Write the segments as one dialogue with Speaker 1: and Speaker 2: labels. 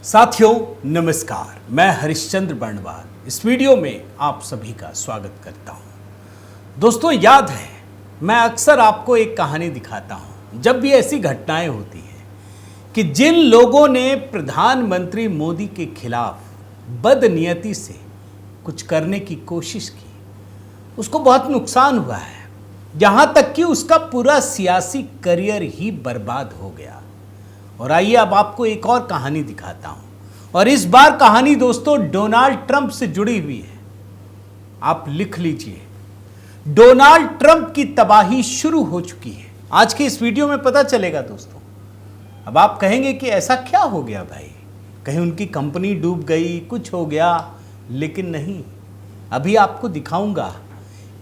Speaker 1: साथियों नमस्कार, मैं हरिश्चंद्र बर्णवाल इस वीडियो में आप सभी का स्वागत करता हूं। दोस्तों याद है, मैं अक्सर आपको एक कहानी दिखाता हूं जब भी ऐसी घटनाएं होती हैं कि जिन लोगों ने प्रधानमंत्री मोदी के खिलाफ बदनीयती से कुछ करने की कोशिश की उसको बहुत नुकसान हुआ है, यहां तक कि उसका पूरा सियासी करियर ही बर्बाद हो गया। और आइए अब आपको एक और कहानी दिखाता हूं, और इस बार कहानी दोस्तों डोनाल्ड ट्रंप से जुड़ी हुई है। आप लिख लीजिए, डोनाल्ड ट्रंप की तबाही शुरू हो चुकी है। आज के इस वीडियो में पता चलेगा दोस्तों। अब आप कहेंगे कि ऐसा क्या हो गया भाई, कहीं उनकी कंपनी डूब गई, कुछ हो गया, लेकिन नहीं। अभी आपको दिखाऊंगा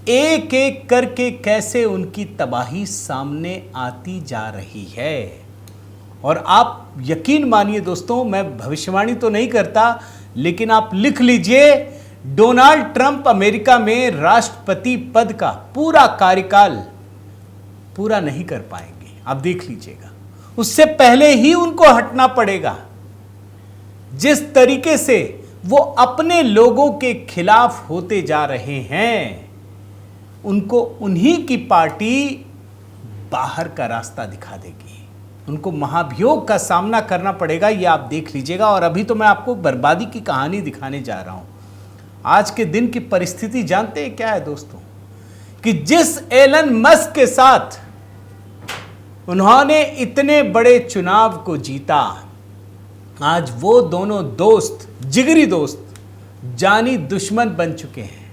Speaker 1: एक एक करके कैसे उनकी तबाही सामने आती जा रही है। और आप यकीन मानिए दोस्तों, मैं भविष्यवाणी तो नहीं करता, लेकिन आप लिख लीजिए, डोनाल्ड ट्रंप अमेरिका में राष्ट्रपति पद का पूरा कार्यकाल पूरा नहीं कर पाएंगे। आप देख लीजिएगा, उससे पहले ही उनको हटना पड़ेगा। जिस तरीके से वो अपने लोगों के खिलाफ होते जा रहे हैं, उनको उन्हीं की पार्टी बाहर का रास्ता दिखा देगी। उनको महाभियोग का सामना करना पड़ेगा, ये आप देख लीजिएगा। और अभी तो मैं आपको बर्बादी की कहानी दिखाने जा रहा हूं। आज के दिन की परिस्थिति जानते हैं क्या है दोस्तों, कि जिस एलन मस्क के साथ उन्होंने इतने बड़े चुनाव को जीता, आज वो दोनों दोस्त, जिगरी दोस्त, जानी दुश्मन बन चुके हैं।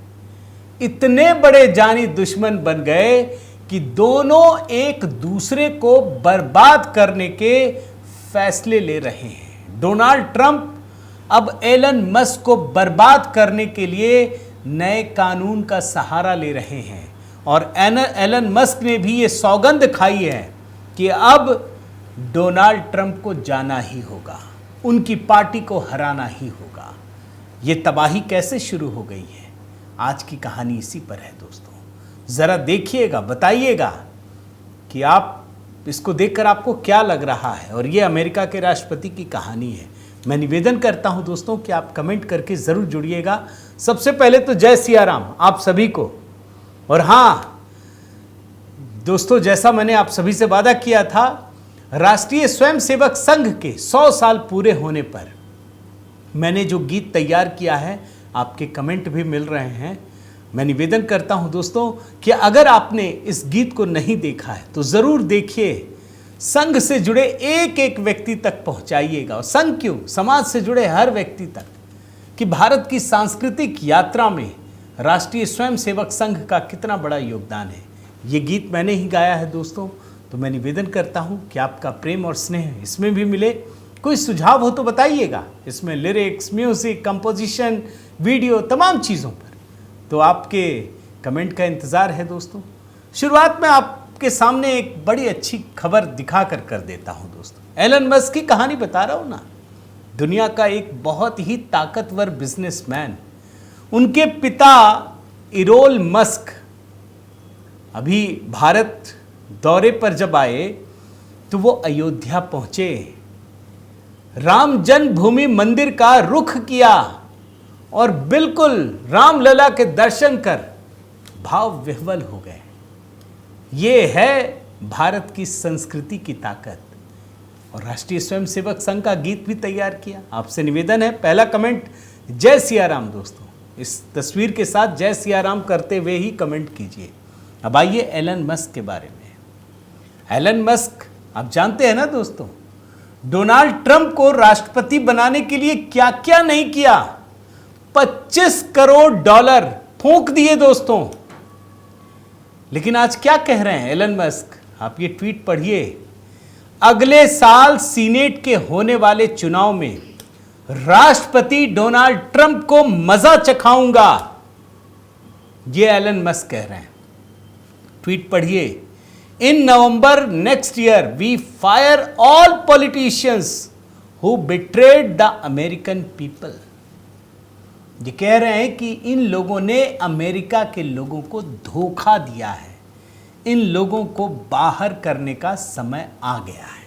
Speaker 1: इतने बड़े जानी दुश्मन बन गए कि दोनों एक दूसरे को बर्बाद करने के फैसले ले रहे हैं। डोनाल्ड ट्रंप अब एलन मस्क को बर्बाद करने के लिए नए कानून का सहारा ले रहे हैं। और एलन मस्क ने भी ये सौगंध खाई है कि अब डोनाल्ड ट्रंप को जाना ही होगा, उनकी पार्टी को हराना ही होगा। ये तबाही कैसे शुरू हो गई है, आज की कहानी इसी पर है दोस्तों। जरा देखिएगा, बताइएगा कि आप इसको देखकर आपको क्या लग रहा है। और ये अमेरिका के राष्ट्रपति की कहानी है। मैं निवेदन करता हूं दोस्तों कि आप कमेंट करके जरूर जुड़िएगा। सबसे पहले तो जय सिया राम आप सभी को। और हां दोस्तों, जैसा मैंने आप सभी से वादा किया था, राष्ट्रीय स्वयंसेवक संघ के 100 साल पूरे होने पर मैंने जो गीत तैयार किया है, आपके कमेंट भी मिल रहे हैं। मैं निवेदन करता हूं दोस्तों कि अगर आपने इस गीत को नहीं देखा है तो जरूर देखिए। संघ से जुड़े एक एक व्यक्ति तक पहुंचाइएगा। और संघ क्यों, समाज से जुड़े हर व्यक्ति तक, कि भारत की सांस्कृतिक यात्रा में राष्ट्रीय स्वयंसेवक संघ का कितना बड़ा योगदान है। ये गीत मैंने ही गाया है दोस्तों, तो मैं निवेदन करता हूं कि आपका प्रेम और स्नेह इसमें भी मिले। कोई सुझाव हो तो बताइएगा, इसमें लिरिक्स, म्यूजिक, कंपोजिशन, वीडियो, तमाम चीज़ों पर। तो आपके कमेंट का इंतज़ार है दोस्तों। शुरुआत में आपके सामने एक बड़ी अच्छी खबर दिखा कर देता हूं दोस्तों। एलन मस्क की कहानी बता रहा हूं ना, दुनिया का एक बहुत ही ताकतवर बिजनेसमैन, उनके पिता इरोल मस्क अभी भारत दौरे पर जब आए तो वो अयोध्या पहुंचे, राम जन्मभूमि मंदिर का रुख किया और बिल्कुल रामलला के दर्शन कर भाव विह्वल हो गए। ये है भारत की संस्कृति की ताकत। और राष्ट्रीय स्वयंसेवक संघ का गीत भी तैयार किया। आपसे निवेदन है, पहला कमेंट जय सिया राम दोस्तों, इस तस्वीर के साथ जय सिया राम करते हुए ही कमेंट कीजिए। अब आइए एलन मस्क के बारे में। एलन मस्क आप जानते हैं ना दोस्तों, डोनाल्ड ट्रंप को राष्ट्रपति बनाने के लिए क्या क्या नहीं किया। 25 करोड़ डॉलर फूंक दिए दोस्तों। लेकिन आज क्या कह रहे हैं एलन मस्क, आप ये ट्वीट पढ़िए। अगले साल सीनेट के होने वाले चुनाव में राष्ट्रपति डोनाल्ड ट्रंप को मजा चखाऊंगा, ये एलन मस्क कह रहे हैं। ट्वीट पढ़िए। In November next year we fire all politicians who betrayed the American people. ये कह रहे हैं कि इन लोगों ने अमेरिका के लोगों को धोखा दिया है, इन लोगों को बाहर करने का समय आ गया है।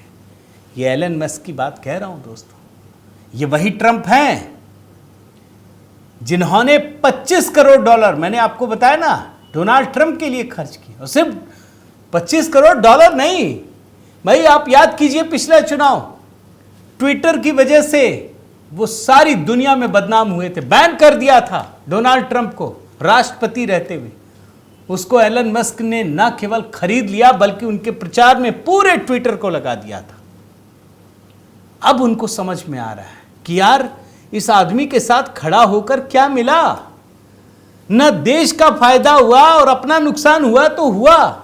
Speaker 1: ये एलन मस्क की बात कह रहा हूं दोस्तों। ये वही ट्रंप हैं जिन्होंने $25 करोड़, मैंने आपको बताया ना, डोनाल्ड ट्रंप के लिए खर्च किया। और सिर्फ $25 करोड़ नहीं भाई, आप याद कीजिए पिछला चुनाव, ट्विटर की वजह से वो सारी दुनिया में बदनाम हुए थे। बैन कर दिया था डोनाल्ड ट्रंप को राष्ट्रपति रहते हुए। उसको एलन मस्क ने न केवल खरीद लिया बल्कि उनके प्रचार में पूरे ट्विटर को लगा दिया था। अब उनको समझ में आ रहा है कि यार इस आदमी के साथ खड़ा होकर क्या मिला, न देश का फायदा हुआ और अपना नुकसान हुआ तो हुआ।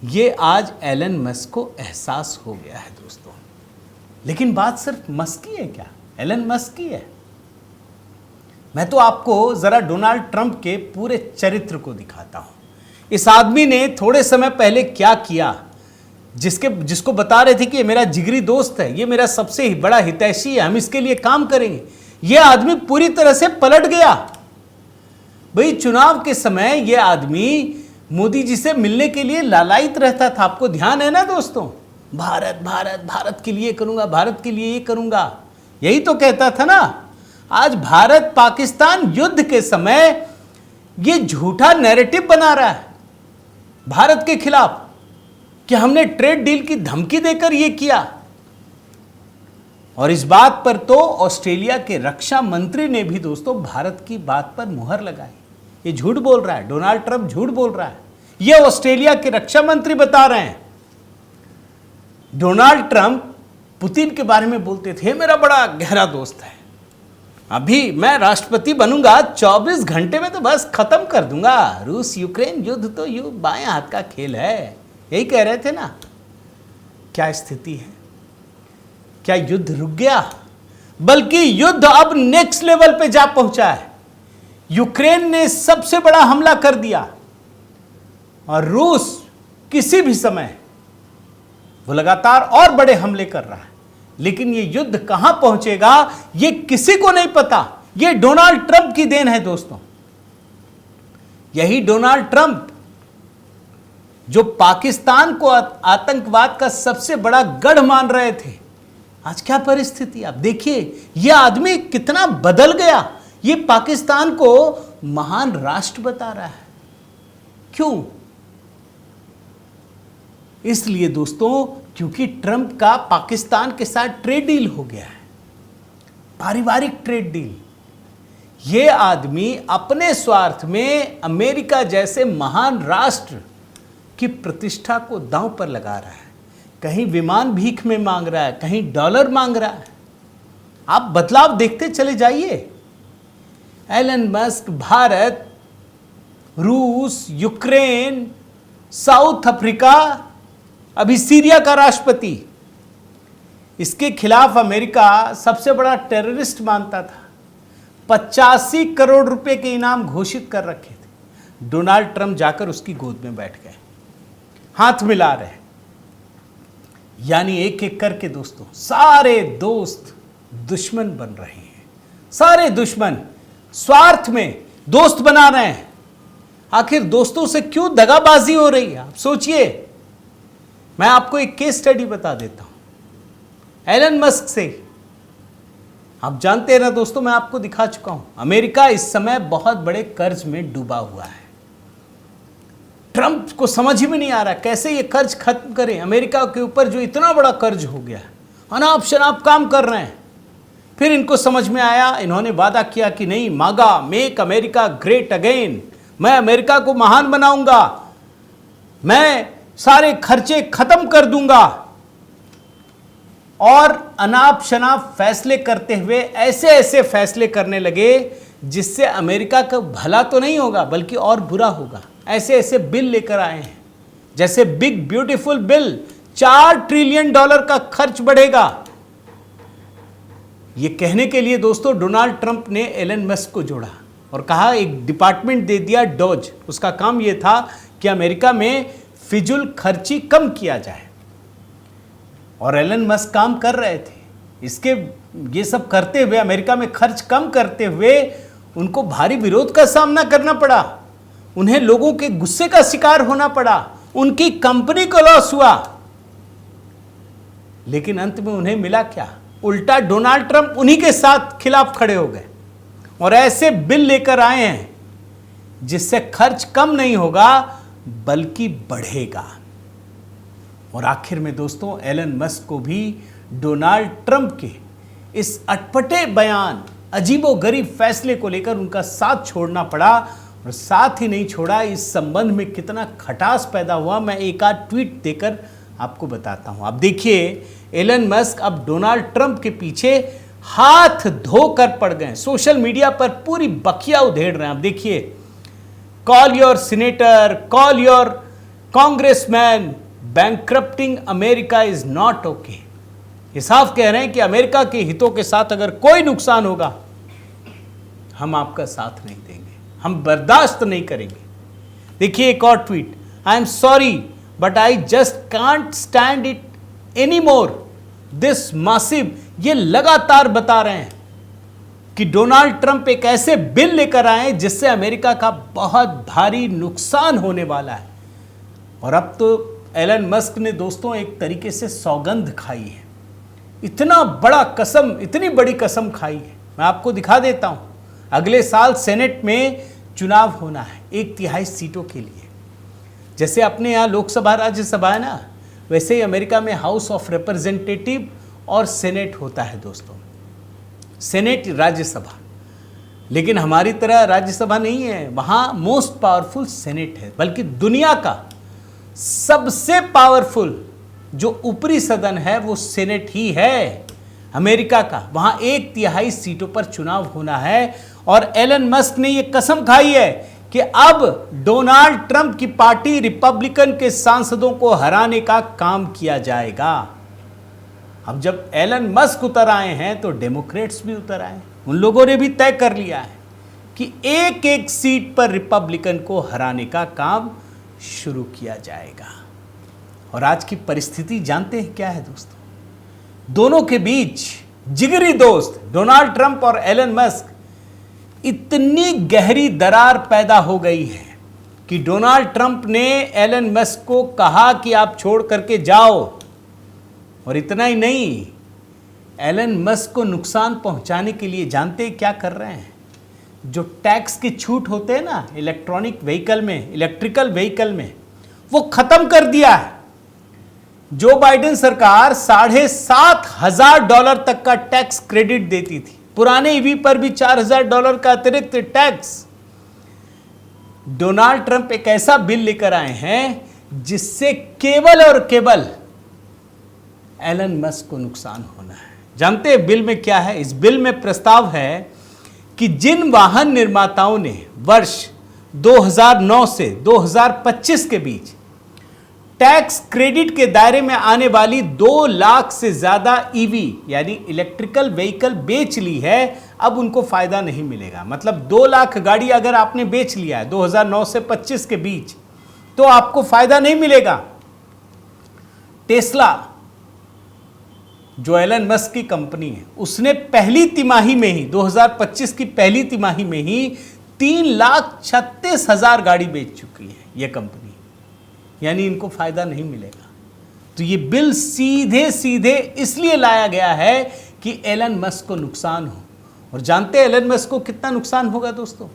Speaker 1: ये आज एलन मस्क को एहसास हो गया है दोस्तों। लेकिन बात सिर्फ मस्क की है क्या? एलन मस्क की है? मैं तो आपको जरा डोनाल्ड ट्रंप के पूरे चरित्र को दिखाता हूं। इस आदमी ने थोड़े समय पहले क्या किया, जिसको बता रहे थे कि ये मेरा जिगरी दोस्त है, ये मेरा सबसे बड़ा हितैषी है, हम इसके लिए काम करेंगे, ये आदमी पूरी तरह से पलट गया। भाई चुनाव के समय ये आदमी मोदी जी से मिलने के लिए लालायित रहता था। आपको ध्यान है ना दोस्तों, भारत भारत भारत के लिए करूंगा, भारत के लिए ये करूंगा, यही तो कहता था ना। आज भारत पाकिस्तान युद्ध के समय ये झूठा नैरेटिव बना रहा है भारत के खिलाफ कि हमने ट्रेड डील की धमकी देकर ये किया। और इस बात पर तो ऑस्ट्रेलिया के रक्षा मंत्री ने भी दोस्तों भारत की बात पर मुहर लगाई। ये झूठ बोल रहा है, डोनाल्ड ट्रंप झूठ बोल रहा है, ये ऑस्ट्रेलिया के रक्षा मंत्री बता रहे हैं। डोनाल्ड ट्रंप पुतिन के बारे में बोलते थे मेरा बड़ा गहरा दोस्त है, अभी मैं राष्ट्रपति बनूंगा 24 घंटे में तो बस खत्म कर दूंगा, रूस यूक्रेन युद्ध तो यू बाएं हाथ का खेल है, यही कह रहे थे ना। क्या स्थिति है? क्या युद्ध रुक गया? बल्कि युद्ध अब नेक्स्ट लेवल पे जा पहुंचा है। यूक्रेन ने सबसे बड़ा हमला कर दिया और रूस किसी भी समय वो लगातार और बड़े हमले कर रहा है। लेकिन ये युद्ध कहां पहुंचेगा ये किसी को नहीं पता। ये डोनाल्ड ट्रंप की देन है दोस्तों। यही डोनाल्ड ट्रंप जो पाकिस्तान को आतंकवाद का सबसे बड़ा गढ़ मान रहे थे, आज क्या परिस्थिति आप देखिए। यह आदमी कितना बदल गया। ये पाकिस्तान को महान राष्ट्र बता रहा है। क्यों? इसलिए दोस्तों क्योंकि ट्रंप का पाकिस्तान के साथ ट्रेड डील हो गया है, पारिवारिक ट्रेड डील। ये आदमी अपने स्वार्थ में अमेरिका जैसे महान राष्ट्र की प्रतिष्ठा को दांव पर लगा रहा है। कहीं विमान भीख में मांग रहा है, कहीं डॉलर मांग रहा है। आप बदलाव देखते चले जाइए। एलन मस्क भारत, रूस, यूक्रेन, साउथ अफ्रीका, अभी सीरिया का राष्ट्रपति, इसके खिलाफ अमेरिका सबसे बड़ा टेररिस्ट मानता था। 85 करोड़ रुपए के इनाम घोषित कर रखे थे। डोनाल्ड ट्रंप जाकर उसकी गोद में बैठ गए, हाथ मिला रहे। यानी एक एक करके दोस्तों सारे दोस्त दुश्मन बन रहे हैं। सारे दुश्मन स्वार्थ में दोस्त बना रहे हैं। आखिर दोस्तों से क्यों दगाबाजी हो रही है आप सोचिए। मैं आपको एक केस स्टडी बता देता हूं एलन मस्क से। आप जानते हैं ना दोस्तों, मैं आपको दिखा चुका हूं, अमेरिका इस समय बहुत बड़े कर्ज में डूबा हुआ है। ट्रंप को समझ ही में नहीं आ रहा कैसे ये कर्ज खत्म करें। अमेरिका के ऊपर जो इतना बड़ा कर्ज हो गया है, अनाप शनाप काम कर रहे हैं। फिर इनको समझ में आया, इन्होंने वादा किया कि नहीं, मागा, मेक अमेरिका ग्रेट अगेन, मैं अमेरिका को महान बनाऊंगा, मैं सारे खर्चे खत्म कर दूंगा। और अनाप शनाप फैसले करते हुए ऐसे ऐसे फैसले करने लगे जिससे अमेरिका का भला तो नहीं होगा बल्कि और बुरा होगा। ऐसे ऐसे बिल लेकर आए हैं जैसे बिग ब्यूटीफुल बिल, $4 ट्रिलियन का खर्च बढ़ेगा। यह कहने के लिए दोस्तों डोनाल्ड ट्रंप ने एलन मस्क को जोड़ा और कहा एक डिपार्टमेंट दे दिया डॉज। उसका काम यह था कि अमेरिका में फिजूल खर्ची कम किया जाए। और एलन मस्क काम कर रहे थे। इसके ये सब करते हुए, अमेरिका में खर्च कम करते हुए उनको भारी विरोध का सामना करना पड़ा। उन्हें लोगों के गुस्से का शिकार होना पड़ा। उनकी कंपनी को लॉस हुआ। लेकिन अंत में उन्हें मिला क्या? उल्टा डोनाल्ड ट्रंप उन्हीं के साथ खिलाफ खड़े हो गए और ऐसे बिल लेकर आए हैं जिससे खर्च कम नहीं होगा बल्कि बढ़ेगा। और आखिर में दोस्तों, एलन मस्क को भी डोनाल्ड ट्रंप के इस अटपटे बयान, अजीबोगरीब फैसले को लेकर उनका साथ छोड़ना पड़ा। और साथ ही नहीं छोड़ा, इस संबंध में कितना खटास पैदा हुआ मैं एक आध ट्वीट देकर आपको बताता हूं। आप देखिए, एलन मस्क अब डोनाल्ड ट्रंप के पीछे हाथ धोकर पड़ गए, सोशल मीडिया पर पूरी बखिया उधेड़ रहे हैं। आप देखिए, call your senator, call your congressman, bankrupting America is not okay. ये साफ कह रहे हैं कि अमेरिका के हितों के साथ अगर कोई नुकसान होगा, हम आपका साथ नहीं देंगे, हम बर्दाश्त नहीं करेंगे। देखिए एक और tweet, I am sorry but I just can't stand it any more this massive. ये लगातार बता रहे हैं कि डोनाल्ड ट्रंप एक ऐसे बिल लेकर आए जिससे अमेरिका का बहुत भारी नुकसान होने वाला है। और अब तो एलन मस्क ने दोस्तों एक तरीके से सौगंध खाई है, इतना बड़ा कसम, इतनी बड़ी कसम खाई है। मैं आपको दिखा देता हूं, अगले साल सेनेट में चुनाव होना है 1/3 सीटों के लिए। जैसे अपने यहाँ लोकसभा राज्यसभा है ना, वैसे ही अमेरिका में हाउस ऑफ रिप्रेजेंटेटिव और सेनेट होता है दोस्तों। सेनेट राज्यसभा, लेकिन हमारी तरह राज्यसभा नहीं है, वहाँ मोस्ट पावरफुल सेनेट है, बल्कि दुनिया का सबसे पावरफुल जो ऊपरी सदन है वो सेनेट ही है अमेरिका का। वहाँ 1/3 सीटों पर चुनाव होना है। और एलन मस्क ने ये कसम खाई है कि अब डोनाल्ड ट्रंप की पार्टी रिपब्लिकन के सांसदों को हराने का काम किया जाएगा। अब जब एलन मस्क उतर आए हैं तो डेमोक्रेट्स भी उतर आए। उन लोगों ने भी तय कर लिया है कि एक एक सीट पर रिपब्लिकन को हराने का काम शुरू किया जाएगा। और आज की परिस्थिति जानते हैं क्या है दोस्तों? दोनों के बीच जिगरी दोस्त डोनाल्ड ट्रंप और एलन मस्क, इतनी गहरी दरार पैदा हो गई है कि डोनाल्ड ट्रंप ने एलन मस्क को कहा कि आप छोड़ करके जाओ। और इतना ही नहीं, एलन मस्क को नुकसान पहुंचाने के लिए जानते क्या कर रहे हैं? जो टैक्स की छूट होते हैं ना इलेक्ट्रॉनिक व्हीकल में, इलेक्ट्रिकल व्हीकल में, वो खत्म कर दिया है। जो बाइडेन सरकार $7,500 तक का टैक्स क्रेडिट देती थी, पुराने ईवी पर भी $4,000 का अतिरिक्त टैक्स। डोनाल्ड ट्रंप एक ऐसा बिल लेकर आए हैं जिससे केवल और केवल एलन मस्क को नुकसान होना है। जानते हैं बिल में क्या है? इस बिल में प्रस्ताव है कि जिन वाहन निर्माताओं ने वर्ष 2009 से 2025 के बीच टैक्स क्रेडिट के दायरे में आने वाली 2 लाख से ज्यादा ईवी यानी इलेक्ट्रिकल व्हीकल बेच ली है, अब उनको फायदा नहीं मिलेगा। मतलब 2 लाख गाड़ी अगर आपने बेच लिया है 2009 से 25 के बीच, तो आपको फायदा नहीं मिलेगा। टेस्ला जो एलन मस्क की कंपनी है, उसने पहली तिमाही में ही 2025 की पहली तिमाही में ही 3,36,000 गाड़ी बेच चुकी है यह कंपनी, यानी इनको फायदा नहीं मिलेगा। तो ये बिल सीधे सीधे इसलिए लाया गया है कि एलन मस्क को नुकसान हो। और जानते हैं एलन मस्क को कितना नुकसान होगा दोस्तों?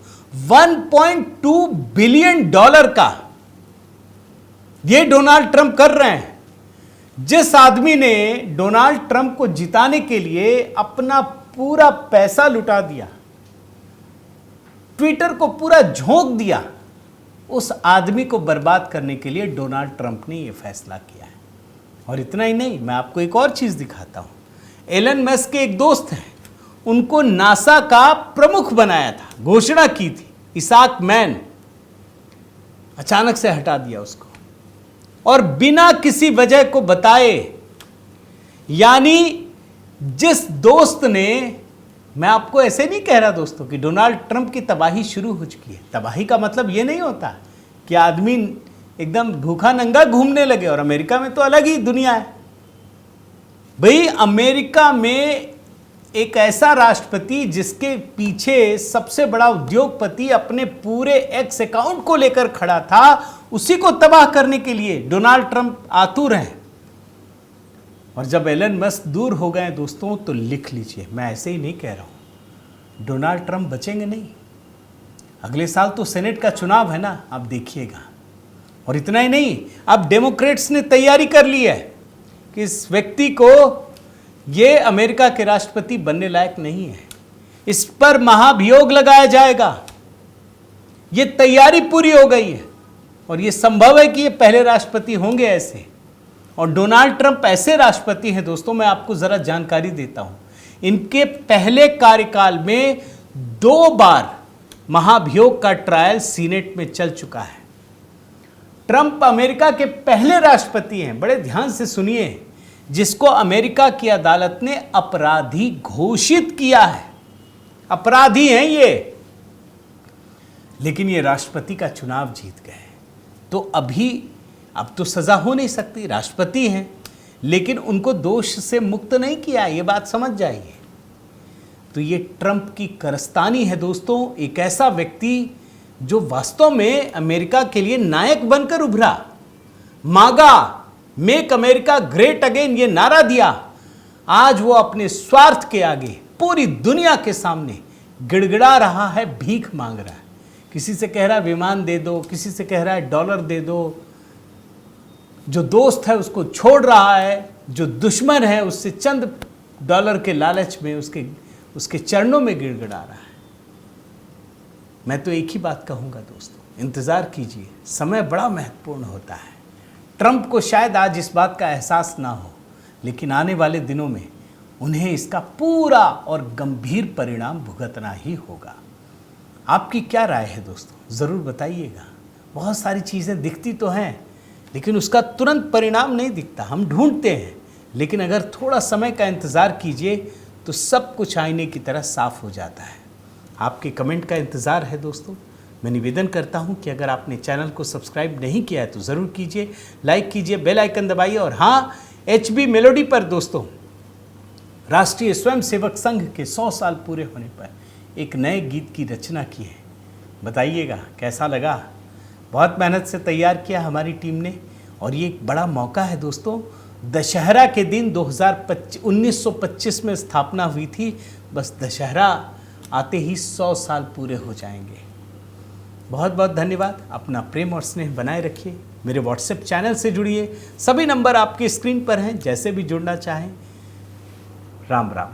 Speaker 1: $1.2 बिलियन का ये डोनाल्ड ट्रंप कर रहे हैं। जिस आदमी ने डोनाल्ड ट्रंप को जिताने के लिए अपना पूरा पैसा लुटा दिया, ट्विटर को पूरा झोंक दिया, उस आदमी को बर्बाद करने के लिए डोनाल्ड ट्रंप ने यह फैसला किया है। और इतना ही नहीं, मैं आपको एक और चीज दिखाता हूं। एलन मस्क के एक दोस्त हैं, उनको नासा का प्रमुख बनाया था, घोषणा की थी, इसाक मैन, अचानक से हटा दिया उसको और बिना किसी वजह को बताए। यानी जिस दोस्त ने, मैं आपको ऐसे नहीं कह रहा दोस्तों कि डोनाल्ड ट्रंप की तबाही शुरू हो चुकी है। तबाही का मतलब यह नहीं होता कि आदमी एकदम भूखा नंगा घूमने लगे, और अमेरिका में तो अलग ही दुनिया है भाई। अमेरिका में एक ऐसा राष्ट्रपति जिसके पीछे सबसे बड़ा उद्योगपति अपने पूरे एक्स अकाउंट को लेकर खड़ा था, उसी को तबाह करने के लिए डोनाल्ड ट्रंप आतुर हैं। और जब एलन मस्क दूर हो गए दोस्तों तो लिख लीजिए, मैं ऐसे ही नहीं कह रहा हूँ, डोनाल्ड ट्रंप बचेंगे नहीं। अगले साल तो सेनेट का चुनाव है ना, आप देखिएगा। और इतना ही नहीं, अब डेमोक्रेट्स ने तैयारी कर ली है कि इस व्यक्ति को ये अमेरिका के राष्ट्रपति बनने लायक नहीं है, इस पर महाभियोग लगाया जाएगा। ये तैयारी पूरी हो गई है और ये संभव है कि ये पहले राष्ट्रपति होंगे ऐसे। और डोनाल्ड ट्रंप ऐसे राष्ट्रपति हैं दोस्तों, मैं आपको जरा जानकारी देता हूं। इनके पहले कार्यकाल में 2 बार महाभियोग का ट्रायल सीनेट में चल चुका है। ट्रंप अमेरिका के पहले राष्ट्रपति हैं, बड़े ध्यान से सुनिए, जिसको अमेरिका की अदालत ने अपराधी घोषित किया है। अपराधी हैं ये, लेकिन ये राष्ट्रपति का चुनाव जीत गए। तो अब तो सजा हो नहीं सकती, राष्ट्रपति हैं, लेकिन उनको दोष से मुक्त नहीं किया, ये बात समझ जाइए। तो ये ट्रंप की कारस्तानी है दोस्तों, एक ऐसा व्यक्ति जो वास्तव में अमेरिका के लिए नायक बनकर उभरा। मागा, मेक अमेरिका ग्रेट अगेन, ये नारा दिया। आज वो अपने स्वार्थ के आगे पूरी दुनिया के सामने गिड़गिड़ा रहा है, भीख मांग रहा है। किसी से कह रहा है विमान दे दो, किसी से कह रहा है डॉलर दे दो। जो दोस्त है उसको छोड़ रहा है, जो दुश्मन है उससे चंद डॉलर के लालच में उसके चरणों में गिड़गिड़ा रहा है। मैं तो एक ही बात कहूंगा दोस्तों, इंतजार कीजिए, समय बड़ा महत्वपूर्ण होता है। ट्रंप को शायद आज इस बात का एहसास ना हो, लेकिन आने वाले दिनों में उन्हें इसका पूरा और गंभीर परिणाम भुगतना ही होगा। आपकी क्या राय है दोस्तों, ज़रूर बताइएगा। बहुत सारी चीज़ें दिखती तो हैं, लेकिन उसका तुरंत परिणाम नहीं दिखता, हम ढूंढते हैं। लेकिन अगर थोड़ा समय का इंतज़ार कीजिए तो सब कुछ आईने की तरह साफ हो जाता है। आपके कमेंट का इंतज़ार है दोस्तों। मैं निवेदन करता हूं कि अगर आपने चैनल को सब्सक्राइब नहीं किया है तो ज़रूर कीजिए, लाइक कीजिए, बेल आइकन दबाइए। और हाँ, HB मेलोडी पर दोस्तों राष्ट्रीय स्वयंसेवक संघ के 100 साल पूरे होने पर एक नए गीत की रचना की है। बताइएगा कैसा लगा। बहुत मेहनत से तैयार किया हमारी टीम ने, और ये एक बड़ा मौका है दोस्तों। दशहरा के दिन 1925 में स्थापना हुई थी, बस दशहरा आते ही 100 साल पूरे हो जाएंगे। बहुत बहुत धन्यवाद। अपना प्रेम और स्नेह बनाए रखिए। मेरे व्हाट्सएप चैनल से जुड़िए, सभी नंबर आपके स्क्रीन पर हैं, जैसे भी जुड़ना चाहें। राम राम।